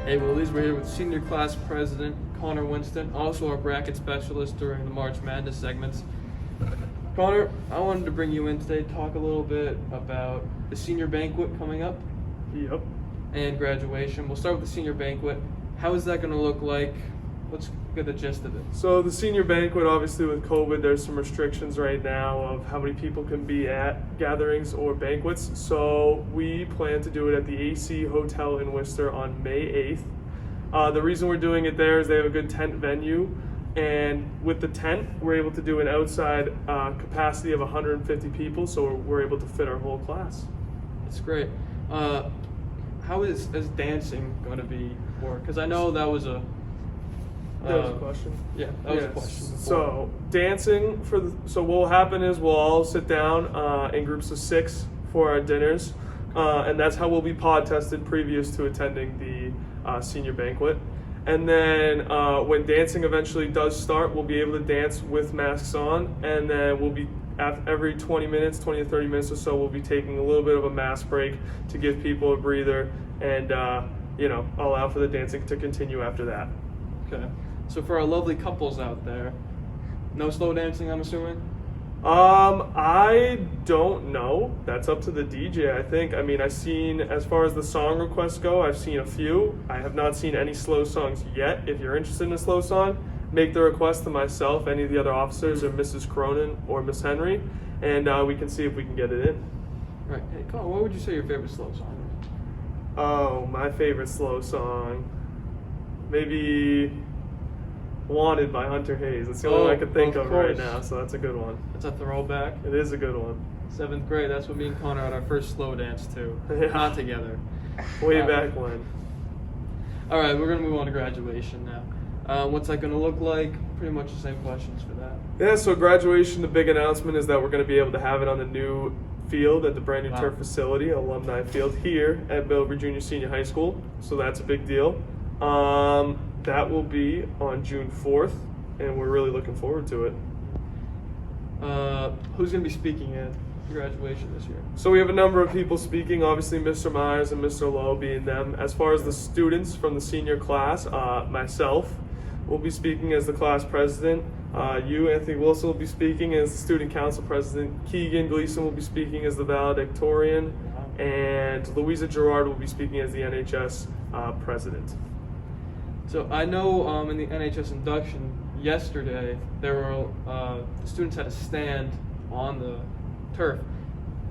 Hey Woolies, we're here with Senior Class President Connor Winston, also our bracket specialist during the March Madness segments. Connor, I wanted to bring you in today to talk a little bit about the senior banquet coming up. Yep. And graduation. We'll start with the senior banquet. How is that going to look like? Let's get the gist of it. So the senior banquet, obviously with COVID, there's some restrictions right now of how many people can be at gatherings or banquets. So we plan to do it at the AC Hotel in Worcester on May 8th. The reason we're doing it there is they have a good tent venue. And with the tent, we're able to do an outside capacity of 150 people, so we're able to fit our whole class. That's great. How is dancing going to be work? Because I know that was a question. Yeah, that was a question. Before. So dancing so what will happen is we'll all sit down in groups of 6 for our dinners, and that's how we'll be pod tested previous to attending the senior banquet. And then when dancing eventually does start, we'll be able to dance with masks on, and then we'll be every 20 to 30 minutes or so, we'll be taking a little bit of a mask break to give people a breather and allow for the dancing to continue after that. Okay. So for our lovely couples out there, no slow dancing, I'm assuming? I don't know. That's up to the DJ, I think. I mean, I've seen, as far as the song requests go, I've seen a few. I have not seen any slow songs yet. If you're interested in a slow song, make the request to myself, any of the other officers, or Mrs. Cronin or Miss Henry, and we can see if we can get it in. Right. Hey, Colin, what would you say your favorite slow song is? Oh, my favorite slow song, maybe Wanted by Hunter Hayes. That's the only one I can think of right now, so that's a good one. That's a throwback. It is a good one. 7th grade, that's when me and Connor had our first slow dance too. Yeah. Not together. Way back when. All right, we're going to move on to graduation now. What's that going to look like? Pretty much the same questions for that. Yeah, so graduation, the big announcement is that we're going to be able to have it on the new field at the brand new turf facility, alumni field here at Middlebury Junior Senior High School. So that's a big deal. That will be on June 4th, and we're really looking forward to it. Who's going to be speaking at graduation this year? So we have a number of people speaking, obviously Mr. Myers and Mr. Lowe being them. As far as the students from the senior class, myself will be speaking as the class president. You, Anthony Wilson, will be speaking as the student council president. Keegan Gleason will be speaking as the valedictorian. And Louisa Gerard will be speaking as the NHS president. So I know in the NHS induction yesterday, there were the students had a stand on the turf.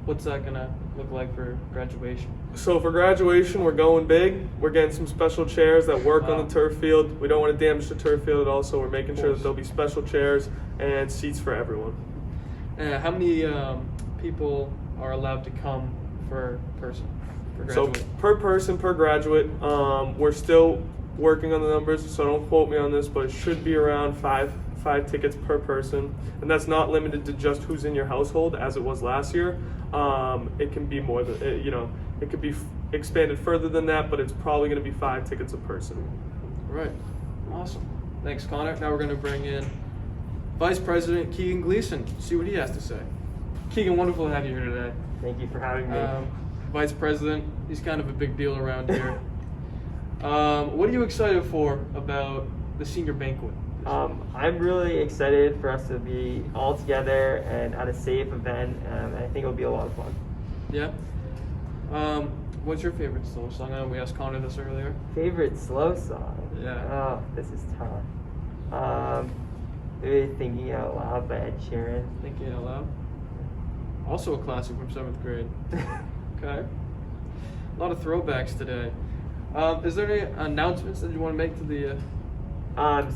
What's that going to look like for graduation? So for graduation, we're going big. We're getting some special chairs that work on the turf field. We don't want to damage the turf field at all, so we're making sure that there'll be special chairs and seats for everyone. How many people are allowed to come per person? So per person, per graduate, we're still working on the numbers, so don't quote me on this, but it should be around five tickets per person, and that's not limited to just who's in your household as it was last year. It can be more than it could be expanded further than that, but it's probably going to be 5 tickets a person. All right, awesome. Thanks, Connor. Now we're going to bring in Vice President Keegan Gleason. See what he has to say. Keegan, wonderful to have you here today. Thank you for having me. Vice President, he's kind of a big deal around here. What are you excited for about the senior banquet? I'm really excited for us to be all together and at a safe event, and I think it'll be a lot of fun. Yeah? What's your favorite slow song? I know we asked Connor this earlier. Favorite slow song? Yeah. Oh, this is tough. Maybe Thinking Out Loud by Ed Sheeran. Thinking Out Loud? Also a classic from 7th grade. Okay. A lot of throwbacks today. Is there any announcements that you want to make to the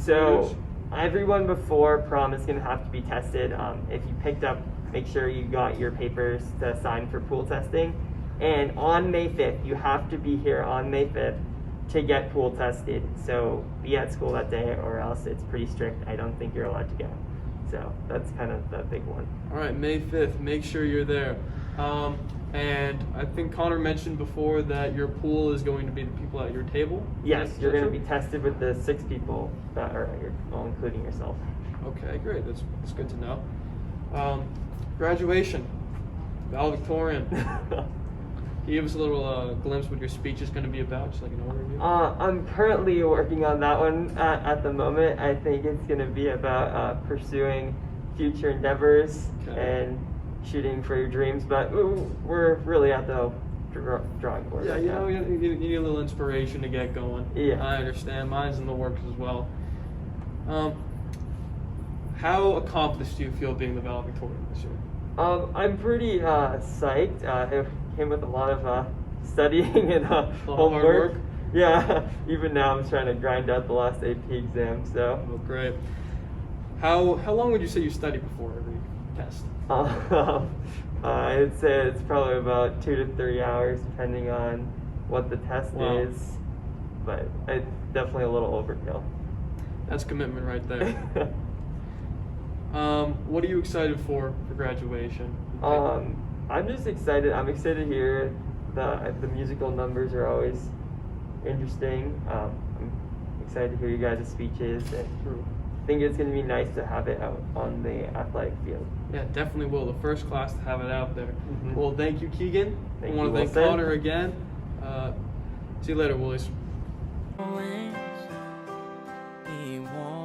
So everyone before prom is going to have to be tested. If you picked up, make sure you got your papers to sign for pool testing. And on May 5th, you have to be here on May 5th to get pool tested. So be at school that day, or else it's pretty strict. I don't think you're allowed to go. So that's kind of the big one. All right, May 5th. Make sure you're there. And I think Connor mentioned before that your pool is going to be the people at your table. Yes, you're going to be tested with the 6 people that are at your, well, including yourself. Okay, great. That's good to know. Graduation, valedictorian. Can you give us a little glimpse what your speech is going to be about, just like an overview? I'm currently working on that one at the moment. I think it's going to be about pursuing future endeavors and shooting for your dreams, but we're really at the drawing board Yeah, right you now. know, you need a little inspiration to get going. Yeah. I understand. Mine's in the works as well. How accomplished do you feel being the valedictorian this year? I'm pretty psyched. It came with a lot of studying and of hard homework. work? Yeah, even now I'm trying to grind out the last AP exam, so. Oh, great. How long would you say you study before every test? I'd say it's probably about 2 to 3 hours, depending on what the test Wow. is, but it's definitely a little overkill. That's commitment right there. What are you excited for graduation? I'm just excited. I'm excited to hear the musical numbers are always interesting. I'm excited to hear you guys' speeches, and I think it's going to be nice to have it out on the athletic field. Yeah, definitely will. The first class to have it out there. Mhm. Well, thank you, Keegan. Thank I want you, to thank Wilson. Connor again. See you later, Woolies. He won't